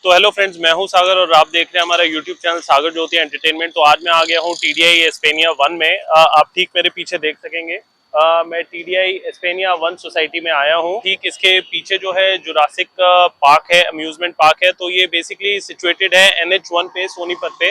तो hello friends, मैं हूं सागर और आप देख रहे हैं हमारा यूट्यूब चैनल सागर ज्योति एंटरटेनमेंट। तो आज मैं आ गया हूं टीडीआई एस्पेनिया 1 में। आप ठीक मेरे पीछे देख सकेंगे। मैं टीडीआई एस्पेनिया 1 सोसाइटी में आया हूं। ठीक इसके पीछे जो है जुरासिक पार्क है, अम्यूजमेंट पार्क है। तो ये बेसिकली सिचुएटेड है NH1 पे, सोनीपत पे।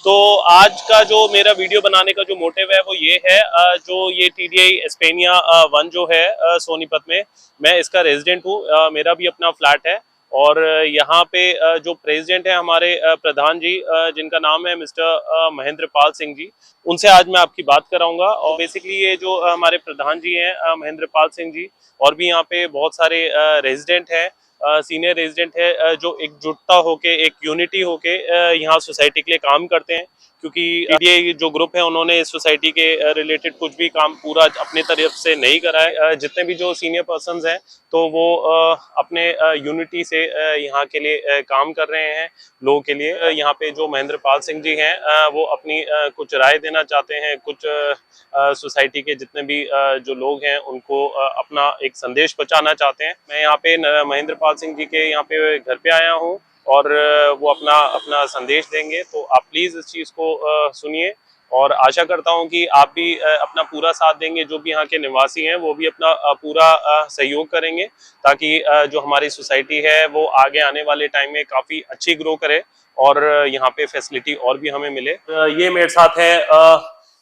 तो आज का जो मेरा वीडियो बनाने का जो मोटिव है वो ये है, जो ये टीडीआई एस्पेनिया 1 जो है सोनीपत में, मैं इसका रेजिडेंट हूँ। मेरा भी अपना फ्लैट है। और यहाँ पे जो प्रेसिडेंट है हमारे प्रधान जी, जिनका नाम है मिस्टर महेंद्र पाल सिंह जी, उनसे आज मैं आपकी बात कराऊंगा। और बेसिकली ये जो हमारे प्रधान जी हैं महेंद्र पाल सिंह जी, और भी यहाँ पे बहुत सारे रेजिडेंट हैं, सीनियर रेजिडेंट है, जो एकजुटता होके, एक यूनिटी होके यहाँ सोसाइटी के लिए काम करते हैं। क्योंकि ये जो ग्रुप है उन्होंने इस सोसाइटी के रिलेटेड कुछ भी काम पूरा अपने तरफ से नहीं करा है। जितने भी जो सीनियर पर्सन्स हैं तो वो अपने यूनिटी से यहाँ के लिए काम कर रहे हैं लोगों के लिए। यहाँ पे जो महेंद्र पाल सिंह जी हैं वो अपनी कुछ राय देना चाहते हैं। कुछ सोसाइटी के जितने भी जो लोग हैं उनको अपना एक संदेश पहुंचाना चाहते हैं। मैं यहाँ पे महेंद्र पाल सिंह जी के यहाँ पे घर पे आया हूँ और वो अपना अपना संदेश देंगे। तो आप प्लीज़ इस चीज़ को सुनिए और आशा करता हूं कि आप भी अपना पूरा साथ देंगे। जो भी यहाँ के निवासी हैं वो भी अपना पूरा सहयोग करेंगे, ताकि जो हमारी सोसाइटी है वो आगे आने वाले टाइम में काफ़ी अच्छी ग्रो करे और यहाँ पे फैसिलिटी और भी हमें मिले। ये मेरे साथ है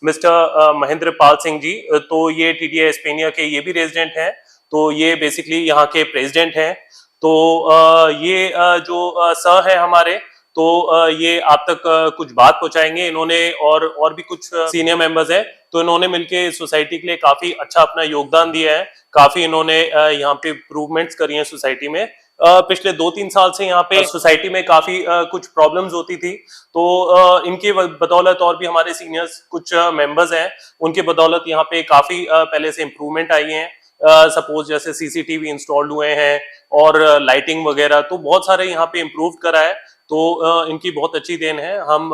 मिस्टर महेंद्र पाल सिंह जी। तो ये टीडीआई एस्पेनिया के ये भी रेजिडेंट हैं। तो ये बेसिकली यहाँ के प्रेसिडेंट हैं। तो ये जो सर है हमारे, तो ये आप तक कुछ बात पहुंचाएंगे इन्होंने। और भी कुछ सीनियर मेंबर्स हैं, तो इन्होंने मिलके सोसाइटी के लिए काफी अच्छा अपना योगदान दिया है। काफी इन्होंने यहाँ पे इम्प्रूवमेंट्स करी हैं सोसाइटी में। पिछले 2-3 साल से यहाँ पे सोसाइटी में काफी कुछ प्रॉब्लम्स होती थी। तो इनकी बदौलत और भी हमारे सीनियर्स कुछ मेंबर्स हैं, उनके बदौलत यहाँ पे काफी पहले से इम्प्रूवमेंट आई है। सपोज जैसे सीसीटीवी इंस्टॉल्ड हुए हैं और लाइटिंग वगैरह, तो बहुत सारे यहाँ पे इम्प्रूव करा है। तो इनकी बहुत अच्छी देन है। हम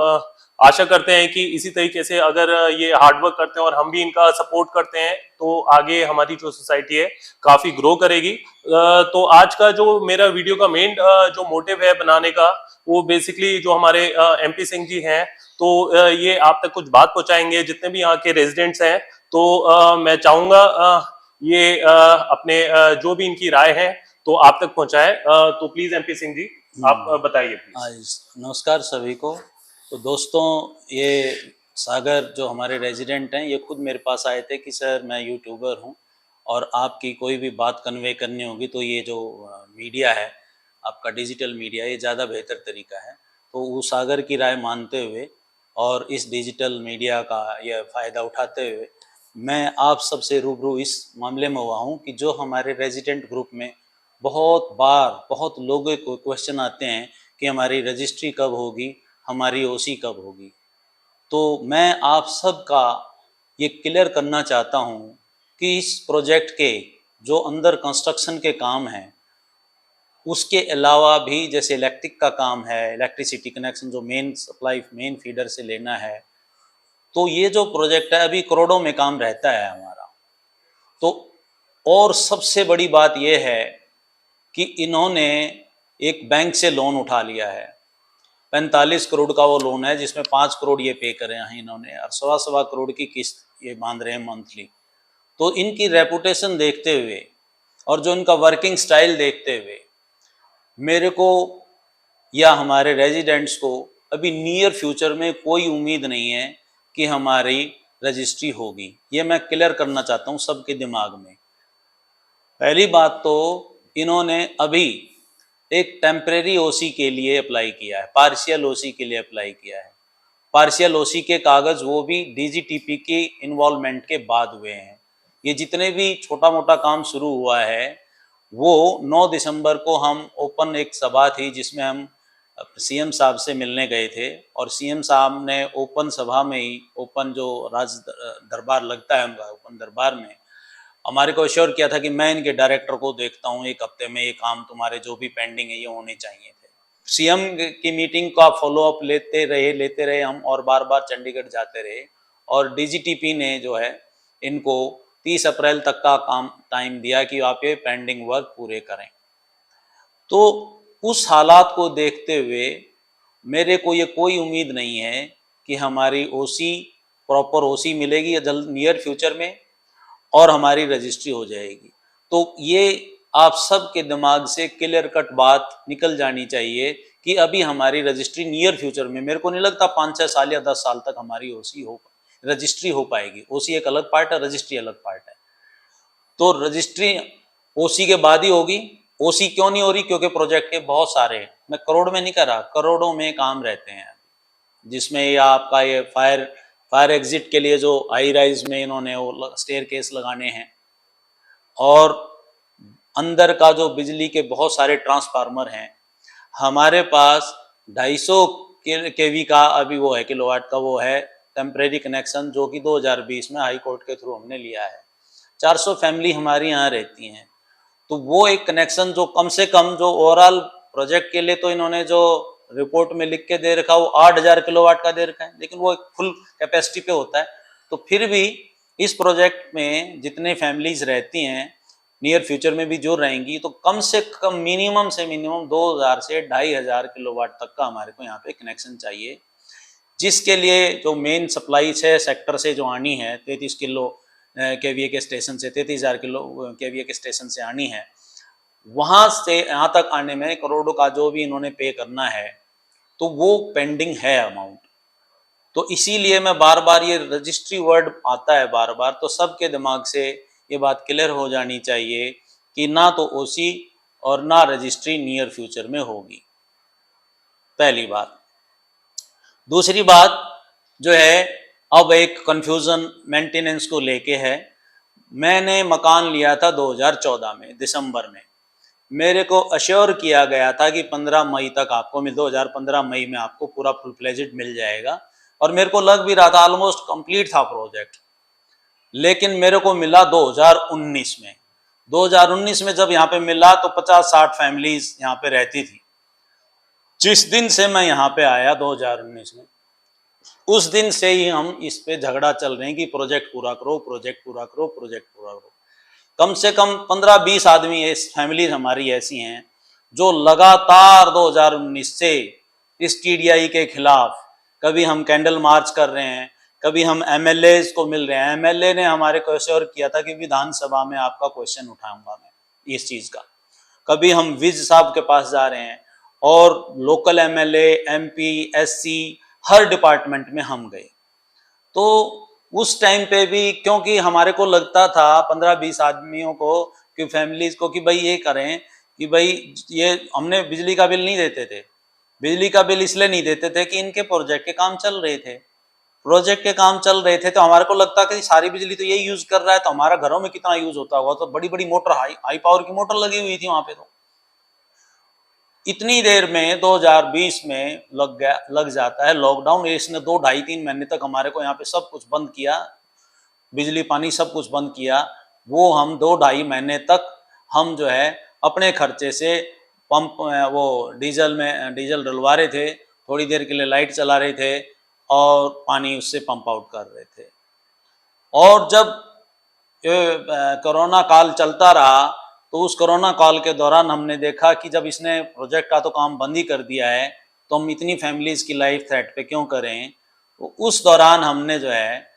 आशा करते हैं कि इसी तरीके से अगर ये हार्डवर्क करते हैं और हम भी इनका सपोर्ट करते हैं तो आगे हमारी जो सोसाइटी है काफी ग्रो करेगी। तो आज का जो मेरा वीडियो का मेन जो मोटिव है बनाने का, वो बेसिकली जो हमारे MP सिंह जी हैं, तो ये आप तक कुछ बात पहुंचाएंगे जितने भी यहाँ के रेजिडेंट्स हैं। तो मैं चाहूंगा ये अपने जो भी इनकी राय है तो आप तक पहुंचाए। तो प्लीज MP सिंह जी आप बताइए प्लीज। नमस्कार सभी को। तो दोस्तों, ये सागर जो हमारे रेजिडेंट हैं, ये खुद मेरे पास आए थे कि सर मैं यूट्यूबर हूं और आपकी कोई भी बात कन्वे करनी होगी तो ये जो मीडिया है, आपका डिजिटल मीडिया, ये ज़्यादा बेहतर तरीका है। तो वो सागर की राय मानते हुए और इस डिजिटल मीडिया का यह फ़ायदा उठाते हुए मैं आप सबसे रूबरू इस मामले में हुआ हूँ कि जो हमारे रेजिडेंट ग्रुप में बहुत बार बहुत लोगों को क्वेश्चन आते हैं कि हमारी रजिस्ट्री कब होगी, हमारी OC कब होगी। तो मैं आप सब का ये क्लियर करना चाहता हूँ कि इस प्रोजेक्ट के जो अंदर कंस्ट्रक्शन के काम हैं, उसके अलावा भी जैसे इलेक्ट्रिक का काम है, इलेक्ट्रिसिटी कनेक्शन जो मेन सप्लाई मेन फीडर से लेना है, तो ये जो प्रोजेक्ट है अभी करोड़ों में काम रहता है हमारा। तो और सबसे बड़ी बात ये है कि इन्होंने एक बैंक से लोन उठा लिया है। 45 करोड़ का वो लोन है, जिसमें 5 करोड़ ये पे करे हैं इन्होंने और 1.25 करोड़ की किस्त ये बांध रहे हैं मंथली। तो इनकी रेपुटेशन देखते हुए और जो इनका वर्किंग स्टाइल देखते हुए मेरे को या हमारे रेजिडेंट्स को अभी नियर फ्यूचर में कोई उम्मीद नहीं है कि हमारी रजिस्ट्री होगी। ये मैं क्लियर करना चाहता हूँ सबके दिमाग में। पहली बात तो इन्होंने अभी एक टेम्परेरी OC के लिए अप्लाई किया है, पार्शियल OC के लिए अप्लाई किया है। पार्शियल OC के कागज़ वो भी DGTP की इन्वॉल्वमेंट के बाद हुए हैं। ये जितने भी छोटा मोटा काम शुरू हुआ है वो 9 दिसंबर को हम ओपन एक सभा थी जिसमें हम CM साहब से मिलने गए थे और CM साहब ने ओपन सभा में ही, ओपन जो राज दरबार लगता है उनका, ओपन दरबार में हमारे को अश्योर किया था कि मैं इनके डायरेक्टर को देखता हूँ, 1 हफ्ते में ये काम तुम्हारे जो भी पेंडिंग है ये होने चाहिए थे। CM की मीटिंग का फॉलोअप लेते रहे हम और बार बार चंडीगढ़ जाते रहे और DGTP ने जो है इनको 30 अप्रैल तक का काम टाइम दिया कि आप ये पेंडिंग वर्क पूरे करें। तो उस हालात को देखते हुए मेरे को ये कोई उम्मीद नहीं है कि हमारी ओसी प्रॉपर ओसी मिलेगी या जल्द नियर फ्यूचर में और हमारी रजिस्ट्री हो जाएगी। तो ये आप सबके दिमाग से क्लियर कट बात निकल जानी चाहिए कि अभी हमारी रजिस्ट्री नियर फ्यूचर में, मेरे को नहीं लगता 5-6 साल या 10 साल तक हमारी ओसी हो रजिस्ट्री हो पाएगी। ओसी एक अलग पार्ट है, रजिस्ट्री अलग पार्ट है। तो रजिस्ट्री ओसी के बाद ही होगी। ओसी क्यों नहीं हो रही? क्योंकि प्रोजेक्ट के बहुत सारे, मैं करोड़ में नहीं कर रहा, करोड़ों में काम रहते हैं, जिसमें ये आपका ये फायर एग्जिट के लिए जो हाई राइज में इन्होंने वो स्टेयर केस लगाने हैं, और अंदर का जो बिजली के बहुत सारे ट्रांसफार्मर हैं। हमारे पास 250 केवी का अभी वो है, किलोवाट का वो है टेम्परेरी कनेक्शन, जो कि 2020 में हाई कोर्ट के थ्रू हमने लिया है। 400 फैमिली हमारी यहाँ रहती हैं। तो वो एक कनेक्शन जो कम से कम जो ओवरऑल प्रोजेक्ट के लिए तो इन्होंने जो रिपोर्ट में लिख के दे रखा वो 8000 किलोवाट का दे रखा है, लेकिन वो एक फुल कैपेसिटी पे होता है। तो फिर भी इस प्रोजेक्ट में जितने फैमिलीज रहती हैं, नियर फ्यूचर में भी जो रहेंगी, तो कम से कम मिनिमम से मिनिमम 2000 से 2500 किलोवाट तक का हमारे को यहाँ पे कनेक्शन चाहिए, जिसके लिए जो मेन सप्लाई 6 सेक्टर से जो आनी है 33 किलो केवीए के स्टेशन से, 33000 किलो केवीए के स्टेशन से आनी है, वहां से यहाँ तक आने में करोड़ों का जो भी इन्होंने पे करना है, तो वो पेंडिंग है अमाउंट। तो इसीलिए मैं बार बार, ये रजिस्ट्री वर्ड आता है बार बार, तो सबके दिमाग से ये बात क्लियर हो जानी चाहिए कि ना तो ओसी और ना रजिस्ट्री नियर फ्यूचर में होगी, पहली बात। दूसरी बात जो है, अब एक कंफ्यूजन मेंटेनेंस को लेके है। मैंने मकान लिया था 2014 में दिसंबर में, मेरे को अश्योर किया गया था कि 15 मई तक आपको 2015 मई में आपको पूरा फुल फ्लेजेड मिल जाएगा, और मेरे को लग भी रहा था ऑलमोस्ट कंप्लीट था प्रोजेक्ट। लेकिन मेरे को मिला 2019 में। 2019 में जब यहाँ पे मिला तो 50-60 फैमिलीज यहाँ पे रहती थी। जिस दिन से मैं यहाँ पे आया 2019 में, उस दिन से ही हम इस पे झगड़ा चल रहे हैं कि प्रोजेक्ट पूरा करो, प्रोजेक्ट पूरा करो, प्रोजेक्ट पूरा करो। कम से कम 15-20 आदमी फैमिलीज हमारी ऐसी हैं जो लगातार 2019 से इस टीडीआई के खिलाफ, कभी हम कैंडल मार्च कर रहे हैं, कभी हम एमएलए को मिल रहे हैं। एमएलए ने हमारे को अश्योर किया था कि विधानसभा में आपका क्वेश्चन उठाऊंगा मैं इस चीज का। कभी हम विज साहब के पास जा रहे हैं, और लोकल एमएलए, एमपी, एससी, हर डिपार्टमेंट में हम गए। तो उस टाइम पे भी, क्योंकि हमारे को लगता था 15-20 आदमियों को, कि फैमिलीज को, कि भाई ये करें कि भाई ये, हमने बिजली का बिल नहीं देते थे। बिजली का बिल इसलिए नहीं देते थे कि इनके प्रोजेक्ट के काम चल रहे थे। प्रोजेक्ट के काम चल रहे थे तो हमारे को लगता कि सारी बिजली तो यही यूज कर रहा है, तो हमारा घरों में कितना यूज होता होगा। तो बड़ी बड़ी मोटर, हाई पावर की मोटर लगी हुई थी वहां पे। तो इतनी देर में 2020 में लग जाता है लॉकडाउन। इसने 2-2.5-3 महीने तक हमारे को यहाँ पे सब कुछ बंद किया, बिजली पानी सब कुछ बंद किया। वो हम 2-2.5 महीने तक हम जो है अपने खर्चे से पंप, वो डीजल डलवा रहे थे, थोड़ी देर के लिए लाइट चला रहे थे, और पानी उससे पंप आउट कर रहे थे। और जब कोरोना काल चलता रहा, तो उस कोरोना काल के दौरान हमने देखा कि जब इसने प्रोजेक्ट का तो काम बंद ही कर दिया है, तो हम इतनी फैमिलीज की लाइफ थ्रेट पे क्यों करें। तो उस दौरान हमने जो है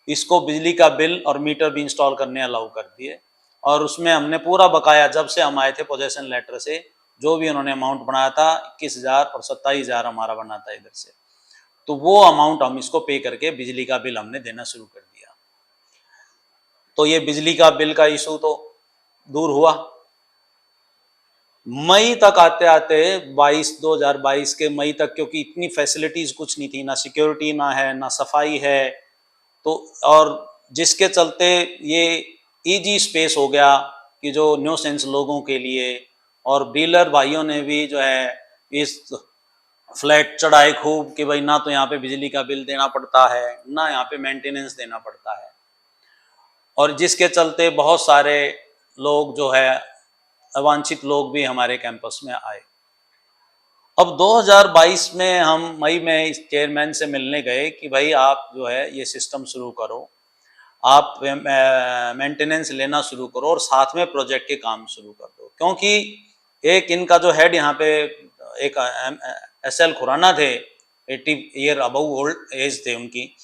इसको बिजली का बिल और मीटर भी इंस्टॉल करने अलाउ कर दिए, और उसमें हमने पूरा बकाया, जब से हम आए थे पोजेशन लेटर से, जो भी उन्होंने अमाउंट बनाया था 21,000 और 27,000 हमारा बना था इधर से, तो वो अमाउंट हम इसको पे करके बिजली का बिल हमने देना शुरू कर दिया। तो ये बिजली का बिल का इशू तो दूर हुआ। मई तक आते आते 2022 के मई तक, क्योंकि इतनी फैसिलिटीज कुछ नहीं थी, ना सिक्योरिटी ना है, ना सफाई है, तो और जिसके चलते ये ईजी स्पेस हो गया कि जो न्यू सेंस लोगों के लिए, और डीलर भाइयों ने भी जो है इस फ्लैट चढ़ाए खूब कि भाई ना तो यहाँ पे बिजली का बिल देना पड़ता है, ना यहाँ पे मेंटेनेंस देना पड़ता है, और जिसके चलते बहुत सारे लोग जो है अवांछित लोग भी हमारे कैंपस में आए। अब 2022 में हम मई में इस चेयरमैन से मिलने गए कि भाई आप जो है ये सिस्टम शुरू करो, आप मेंटेनेंस लेना शुरू करो, और साथ में प्रोजेक्ट के काम शुरू कर दो, क्योंकि एक इनका जो हेड यहाँ पे एक SL खुराना थे, 80 ईयर अबव ओल्ड एज थे उनकी,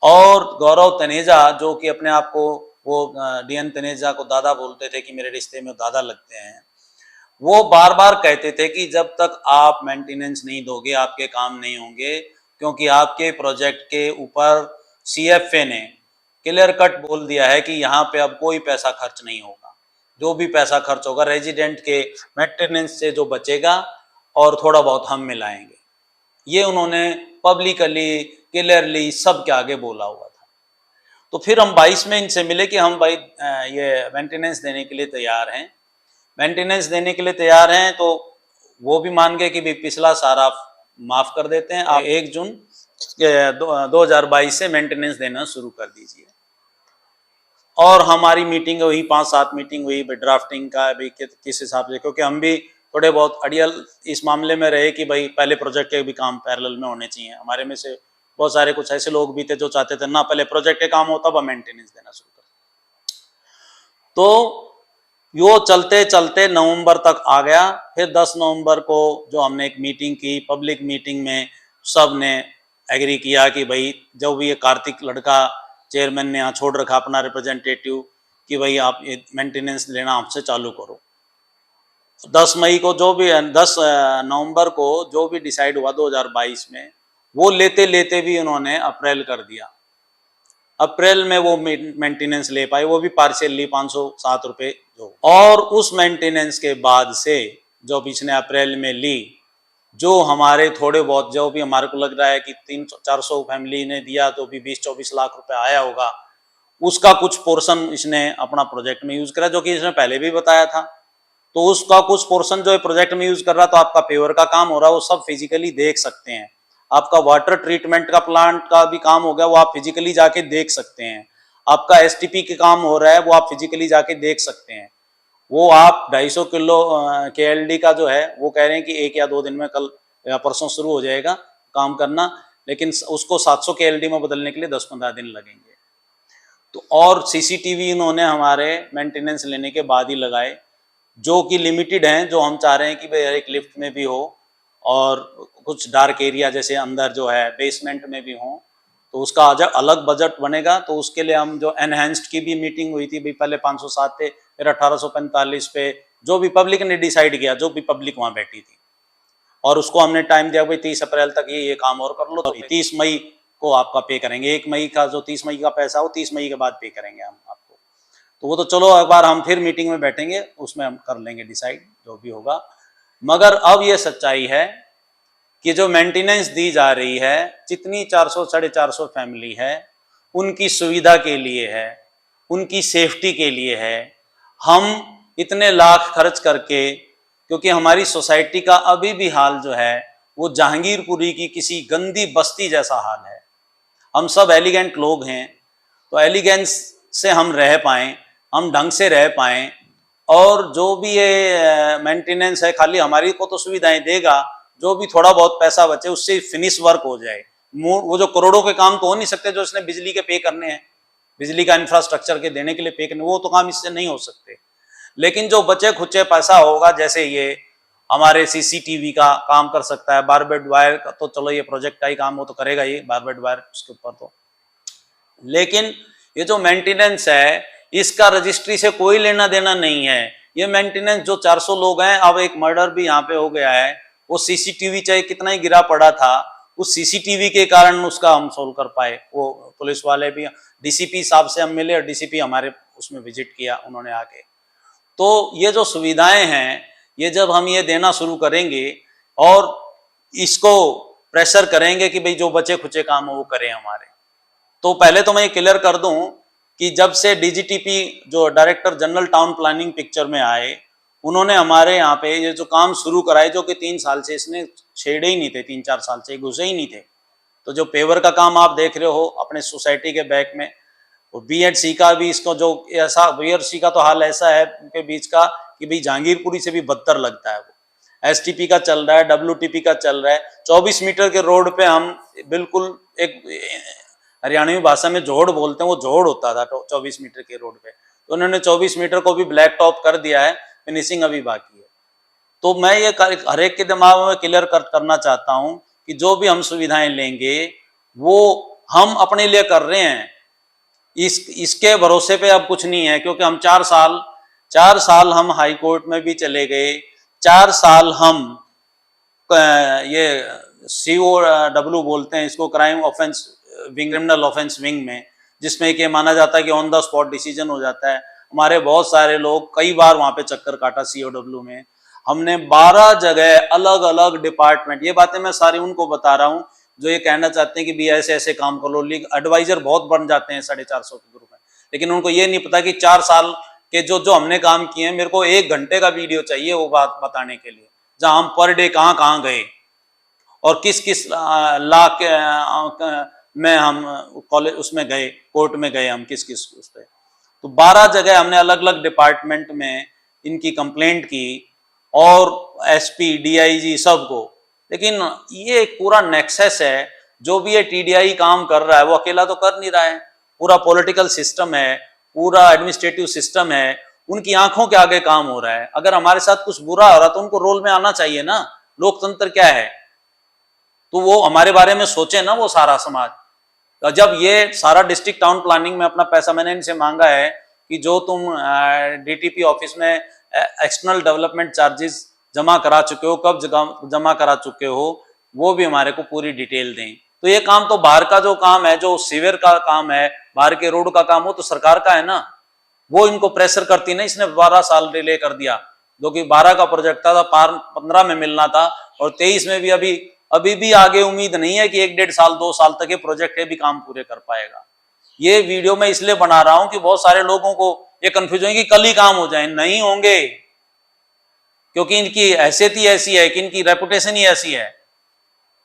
और गौरव तनेजा जो कि अपने आप को वो DN तनेजा को दादा बोलते थे कि मेरे रिश्ते में दादा लगते हैं। वो बार बार कहते थे कि जब तक आप मेंटेनेंस नहीं दोगे आपके काम नहीं होंगे, क्योंकि आपके प्रोजेक्ट के ऊपर CFA ने क्लियर कट बोल दिया है कि यहाँ पे अब कोई पैसा खर्च नहीं होगा। जो भी पैसा खर्च होगा रेजिडेंट के मेंटेनेंस से जो बचेगा और थोड़ा बहुत हम मिलाएंगे। ये उन्होंने पब्लिकली क्लियरली सबके आगे बोला हुआ था। तो फिर हम 22 में इनसे मिले कि हम भाई ये मेंटेनेंस देने के लिए तैयार हैं, मेंटेनेंस देने के लिए तैयार हैं। तो वो भी मान गए कि भाई पिछला सारा माफ कर देते हैं, आप 1 जून 2022 से मेंटेनेंस देना शुरू कर दीजिए। और हमारी मीटिंग हुई, 5-7 मीटिंग हुई ड्राफ्टिंग का भी किस हिसाब से, क्योंकि हम भी थोड़े बहुत अड़ियल इस मामले में रहे कि भाई पहले प्रोजेक्ट के भी काम पैरेलल में होने चाहिए। हमारे में से बहुत सारे कुछ ऐसे लोग भी थे जो चाहते थे ना पहले प्रोजेक्ट के काम हो तब हम मेंटेनेंस देना शुरू कर। तो यो चलते चलते नवंबर तक आ गया। फिर 10 नवंबर को जो हमने एक मीटिंग की, पब्लिक मीटिंग में सब ने एग्री किया कि भाई जो भी ये कार्तिक लड़का चेयरमैन ने यहाँ छोड़ रखा अपना रिप्रेजेंटेटिव कि भाई आप ये मेंटेनेंस लेना आपसे चालू करो। 10 मई को जो भी 10 नवंबर को जो भी डिसाइड हुआ 2022 में, वो लेते लेते भी उन्होंने अप्रैल कर दिया। अप्रैल में वो मेंटेनेंस ले पाए, वो भी पार्शियली 507 रुपये जो। और उस मेंटेनेंस के बाद से जो इसने अप्रैल में ली, जो हमारे थोड़े बहुत जो भी हमारे को लग रहा है कि 300-400 फैमिली ने दिया तो भी 20-24 लाख रुपए आया होगा, उसका कुछ पोर्शन इसने अपना प्रोजेक्ट में यूज करा, जो कि इसने पहले भी बताया था। तो उसका कुछ पोर्शन जो है प्रोजेक्ट में यूज कर रहा, तो आपका पेवर का काम हो रहा है वो सब फिजिकली देख सकते हैं। आपका वाटर ट्रीटमेंट का प्लांट का भी काम हो गया, वो आप फिजिकली जाके देख सकते हैं। आपका STP के काम हो रहा है, वो आप फिजिकली जाके देख सकते हैं। वो आप 250 किलो KLD का जो है वो कह रहे हैं कि 1 या 2 दिन में, कल या परसों शुरू हो जाएगा काम करना, लेकिन उसको 700 KLD में बदलने के लिए 10-15 दिन लगेंगे। तो और CCTV इन्होंने हमारे मेंटेनेंस लेने के बाद ही लगाए, जो कि लिमिटेड हैं, जो हम चाह रहे हैं कि भाई एक लिफ्ट में भी हो और कुछ डार्क एरिया जैसे अंदर जो है बेसमेंट में भी हो, तो उसका अलग बजट बनेगा। तो उसके लिए हम जो एनहेंस्ड की भी मीटिंग हुई थी, भाई पहले 507 थे, फिर 1845 पे जो भी पब्लिक ने डिसाइड किया, जो भी पब्लिक वहां बैठी थी, और उसको हमने टाइम दिया भाई 30 अप्रैल तक ये काम और कर लो, तो 30 मई को आपका पे करेंगे। 1 मई का जो 30 मई का पैसा हो 30 मई के बाद पे करेंगे हम आपको। तो वो तो चलो एक बार हम फिर मीटिंग में बैठेंगे, उसमें हम कर लेंगे डिसाइड जो भी होगा। मगर अब ये सच्चाई है कि जो मेंटेनेंस दी जा रही है, जितनी 400-450 फैमिली है, उनकी सुविधा के लिए है, उनकी सेफ्टी के लिए है। हम इतने लाख खर्च करके, क्योंकि हमारी सोसाइटी का अभी भी हाल जो है वो जहांगीरपुरी की किसी गंदी बस्ती जैसा हाल है। हम सब एलिगेंट लोग हैं, तो एलिगेंस से हम रह पाएँ, हम ढंग से रह पाएँ, और जो भी ये मेंटेनेंस है खाली हमारी को तो सुविधाएं देगा, जो भी थोड़ा बहुत पैसा बचे उससे फिनिश वर्क हो जाए। वो जो करोड़ों के काम तो हो नहीं सकते जो इसने बिजली के पे करने हैं, बिजली का इंफ्रास्ट्रक्चर के देने के लिए पे करने, वो तो काम इससे नहीं हो सकते। लेकिन जो बचे खुचे पैसा होगा, जैसे ये हमारे CCTV का काम कर सकता है, बारबेड वायर का तो चलो ये प्रोजेक्ट का ही काम, वो तो करेगा ये बारबेड वायर उसके ऊपर तो। लेकिन ये जो मेंटेनेंस है इसका रजिस्ट्री से कोई लेना देना नहीं है। ये मेंटेनेंस जो 400 लोग हैं, अब एक मर्डर भी यहाँ पे हो गया है, वो CCTV चाहे कितना ही गिरा पड़ा था, उस CCTV के कारण उसका हम सोल्व कर पाए। वो पुलिस वाले भी, DCP साहब से हम मिले और DCP हमारे उसमें विजिट किया उन्होंने आके। तो ये जो सुविधाएं हैं, ये जब हम ये देना शुरू करेंगे और इसको प्रेशर करेंगे कि भाई जो बचे खुचे काम हो वो करें हमारे। तो पहले तो मैं ये क्लियर कर दूं कि जब से DGTP जो director general town planning picture में आए, उन्होंने हमारे यहाँ पे ये जो काम शुरू कराए, जो कि 3 साल से इसने छेड़े ही नहीं थे, 3-4 साल से घुसे ही नहीं थे। तो जो पेवर का काम आप देख रहे हो अपने सोसाइटी के बैक में, और B&C का भी, इसको जो ऐसा B&C का तो हाल ऐसा है उनके बीच का कि भाई जहांगीरपुरी से भी बदतर लगता है। वो STP का चल रहा है, WTP का चल रहा है। 24 मीटर के रोड पे हम बिल्कुल, एक हरियाणवी भाषा में जोड़ बोलते हैं, वो जोड़ होता था 24 मीटर के रोड पे, तो उन्होंने 24 मीटर को भी ब्लैक टॉप कर दिया है, फिनिशिंग अभी बाकी है। तो मैं ये हर एक के दिमाग में क्लियर करना चाहता हूं कि जो भी हम सुविधाएं लेंगे वो हम अपने लिए कर रहे हैं, इसके भरोसे पे अब कुछ नहीं है। क्योंकि हम 4 साल हम हाई कोर्ट में भी चले गए, 4 साल हम ये COW बोलते हैं इसको, crime offence wing, criminal offence wing में, जिसमें कि माना जाता है कि ऑन द स्पॉट डिसीजन हो जाता है। हमारे बहुत सारे लोग कई बार वहां पे चक्कर काटा COW में। हमने 12 जगह अलग अलग डिपार्टमेंट, ये बातें मैं सारी उनको बता रहा हूं जो ये कहना चाहते हैं कि भी ऐसे ऐसे काम कर लो, एडवाइजर बहुत बन जाते हैं 450 के ग्रुप में, लेकिन उनको ये नहीं पता कि 4 साल के जो हमने काम किए हैं, मेरे को 1 घंटे का वीडियो चाहिए वो बात बताने के लिए, जहां हम पर डे कहां कहां गए और किस किस ला के में हम कॉलेज उसमें गए, कोर्ट में गए हम किस किस उस पे। तो 12 जगह हमने अलग अलग डिपार्टमेंट में इनकी कंप्लेंट की और SP DIG सबको। लेकिन ये एक पूरा नेक्सस है, जो भी ये TDI काम कर रहा है वो अकेला तो कर नहीं रहा है, पूरा पॉलिटिकल सिस्टम है, पूरा एडमिनिस्ट्रेटिव सिस्टम है, उनकी आंखों के आगे काम हो रहा है। अगर हमारे साथ कुछ बुरा हो रहा तो उनको रोल में आना चाहिए ना, लोकतंत्र क्या है, तो वो हमारे बारे में सोचे ना वो सारा समाज। जब ये सारा डिस्ट्रिक्ट टाउन प्लानिंग में अपना पैसा मैंने इनसे मांगा है कि जो तुम DTP ऑफिस में एक्सटर्नल डेवलपमेंट चार्जेस जमा करा चुके हो, कब जमा करा चुके हो, वो भी हमारे को पूरी डिटेल दें। तो ये काम तो बाहर का जो काम है, जो सीवर का काम है, बाहर के रोड का काम हो तो सरकार का है ना, वो इनको प्रेशर करती ना। इसने 12 साल डिले कर दिया, जो कि 12 का प्रोजेक्ट था 15 में मिलना था और 23 में भी अभी भी आगे उम्मीद नहीं है कि 1-1.5 साल 2 साल तक ये प्रोजेक्ट भी काम पूरे कर पाएगा। ये वीडियो मैं इसलिए बना रहा हूं कि बहुत सारे लोगों को ये कंफ्यूजन है कि कल ही काम हो जाए, नहीं होंगे, क्योंकि इनकी हैसियत ही ऐसी है कि इनकी रेपुटेशन ही ऐसी है,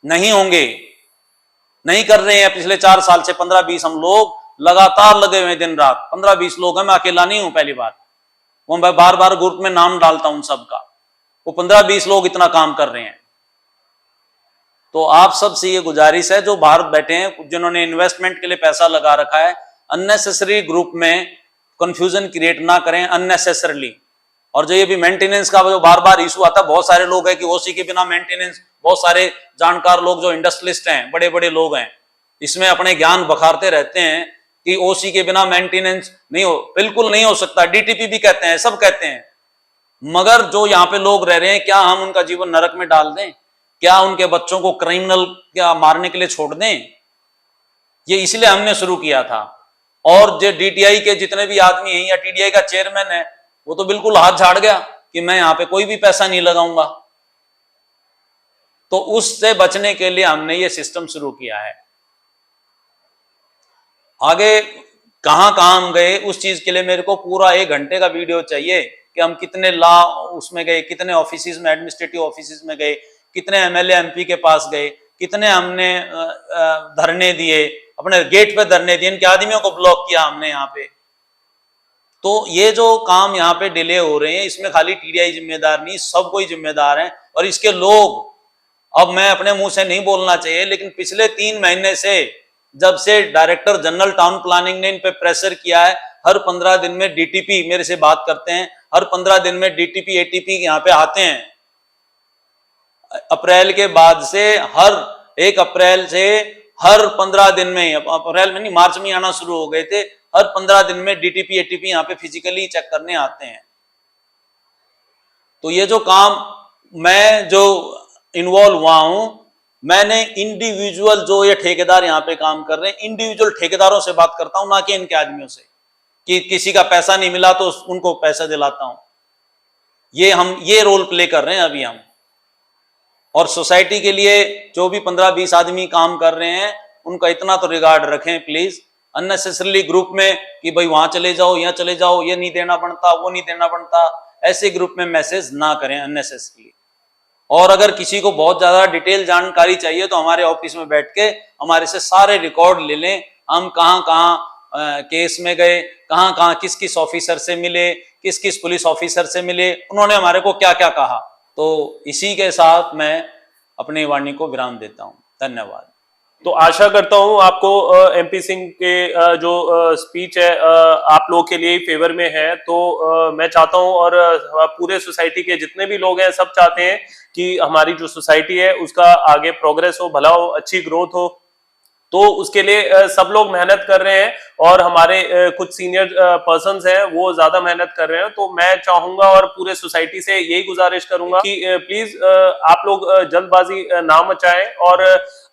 नहीं होंगे, नहीं कर रहे हैं। पिछले 4 साल से 15-20 हम लोग लगातार लगे हुए दिन रात, 15-20 लोग हैं, मैं अकेला नहीं हूं, पहली बार वो मैं बार बार ग्रुप में नाम डालता हूं सबका, वो 15-20 लोग इतना काम कर रहे हैं। तो आप सबसे ये गुजारिश है जो बाहर बैठे हैं, जिन्होंने इन्वेस्टमेंट के लिए पैसा लगा रखा है, अननेसेसरी ग्रुप में कंफ्यूजन क्रिएट ना करें अननेसेसरली। और जो ये भी मेंटेनेंस का जो बार बार इशू आता है, बहुत सारे लोग हैं कि OC के बिना मेंटेनेंस, बहुत सारे जानकार लोग जो इंडस्ट्रियलिस्ट हैं, बड़े बड़े लोग हैं, इसमें अपने ज्ञान बखारते रहते हैं कि OC के बिना मेंटेनेंस नहीं हो, बिल्कुल नहीं हो सकता। DTP भी कहते हैं, सब कहते हैं, मगर जो यहाँ पे लोग रह रहे हैं, क्या हम उनका जीवन नरक में डाल दें? क्या उनके बच्चों को क्रिमिनल क्या मारने के लिए छोड़ दें? ये इसलिए हमने शुरू किया था। और जो DTI के जितने भी आदमी हैं या TDI का चेयरमैन है, वो तो बिल्कुल हाथ झाड़ गया कि मैं यहाँ पे कोई भी पैसा नहीं लगाऊंगा। तो उससे बचने के लिए हमने ये सिस्टम शुरू किया है। आगे कहां कहां हम गए उस चीज के लिए मेरे को पूरा 1 घंटे का वीडियो चाहिए कि हम कितने लॉ उसमें गए, कितने ऑफिस में, एडमिनिस्ट्रेटिव ऑफिस में गए, कितने MLA MP के पास गए, कितने हमने धरने दिए, अपने गेट पे धरने दिए, इनके आदमियों को ब्लॉक किया हमने यहाँ पे। तो ये जो काम यहाँ पे डिले हो रहे हैं, इसमें खाली TDI जिम्मेदार नहीं, सब कोई जिम्मेदार है। और इसके लोग, अब मैं अपने मुंह से नहीं बोलना चाहिए, लेकिन पिछले 3 महीने से जब से डायरेक्टर जनरल टाउन प्लानिंग ने इन पे प्रेशर किया है, हर 15 दिन में DTP मेरे से बात करते हैं, हर 15 दिन में DTP ATP यहाँ पे आते हैं। अप्रैल के बाद से हर 1 अप्रैल से हर 15 दिन में, अप्रैल में नहीं मार्च में आना शुरू हो गए थे, हर 15 दिन में DTP ATP यहाँ पे फिजिकली चेक करने आते हैं। तो ये जो काम मैं जो इन्वॉल्व हुआ हूं, मैंने इंडिविजुअल जो ये ठेकेदार यहाँ पे काम कर रहे हैं, इंडिविजुअल ठेकेदारों से बात करता हूं, ना कि इनके आदमियों से, कि किसी का पैसा नहीं मिला तो उनको पैसा दिलाता हूं। ये रोल प्ले कर रहे हैं अभी हम। और सोसाइटी के लिए जो भी 15-20 आदमी काम कर रहे हैं, उनका इतना तो रिगार्ड रखें प्लीज। अननेसेसरली ग्रुप में कि भाई वहां चले जाओ, यहाँ चले जाओ, ये नहीं देना पड़ता, वो नहीं देना पड़ता, ऐसे ग्रुप में मैसेज ना करें अननेसेसरली। और अगर किसी को बहुत ज्यादा डिटेल जानकारी चाहिए तो हमारे ऑफिस में बैठ के हमारे से सारे रिकॉर्ड ले लें, हम कहाँ कहाँ केस में गए, कहाँ कहाँ किस किस ऑफिसर से मिले, किस किस पुलिस ऑफिसर से मिले, उन्होंने हमारे को क्या क्या कहा। तो इसी के साथ मैं अपनी वाणी को विराम देता हूं। धन्यवाद। तो आशा करता हूं आपको एमपी सिंह के जो स्पीच है आप लोगों के लिए ही फेवर में है। तो मैं चाहता हूं और पूरे सोसाइटी के जितने भी लोग हैं सब चाहते हैं कि हमारी जो सोसाइटी है उसका आगे प्रोग्रेस हो, भला हो, अच्छी ग्रोथ हो। तो उसके लिए सब लोग मेहनत कर रहे हैं और हमारे कुछ सीनियर पर्सन्स हैं वो ज्यादा मेहनत कर रहे हैं। तो मैं चाहूंगा और पूरे सोसाइटी से यही गुजारिश करूंगा कि प्लीज आप लोग जल्दबाजी ना मचाएं और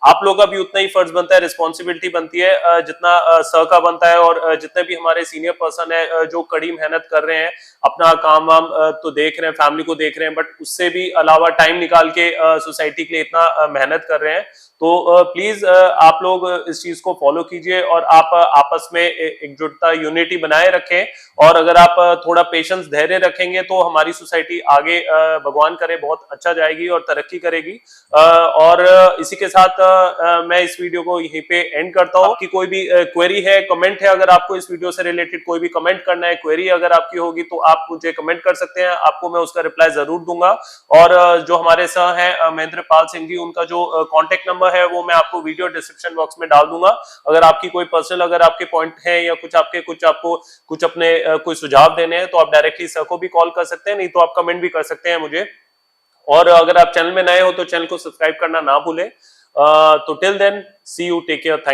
आप लोग का भी उतना ही फर्ज बनता है, रिस्पॉन्सिबिलिटी बनती है जितना सर का बनता है। और जितने भी हमारे सीनियर पर्सन है जो कड़ी मेहनत कर रहे हैं, अपना काम वाम तो देख रहे हैं, फैमिली को देख रहे हैं, बट उससे भी अलावा टाइम निकाल के सोसाइटी के लिए इतना मेहनत कर रहे हैं। तो प्लीज आप लोग इस चीज को फॉलो कीजिए और आप आपस में एकजुटता, यूनिटी बनाए रखें। और अगर आप थोड़ा पेशेंस, धैर्य रखेंगे तो हमारी सोसाइटी आगे भगवान करे बहुत अच्छा जाएगी और तरक्की करेगी। और इसी के साथ मैं इस वीडियो को यहीं पे एंड करता हूँ। आपकी कोई भी क्वेरी है, कमेंट है, अगर आपको इस वीडियो से रिलेटेड कोई भी कमेंट करना है, क्वेरी अगर आपकी होगी तो आप मुझे कमेंट कर सकते हैं, आपको मैं उसका रिप्लाई जरूर दूंगा। और जो हमारे सर हैं महेंद्र पाल सिंह जी, उनका जो कॉन्टेक्ट नंबर है वो मैं आपको वीडियो डिस्क्रिप्शन बॉक्स में डाल दूंगा। अगर आपकी कोई पर्सनल, अगर आपके पॉइंट है या कुछ आपको कुछ अपने कोई सुझाव देने हैं तो आप डायरेक्टली सर को भी कॉल कर सकते हैं, नहीं तो आप कमेंट भी कर सकते हैं मुझे। और अगर आप चैनल में नए हो तो चैनल को सब्सक्राइब करना ना भूलें। तो till then see you, take care, thank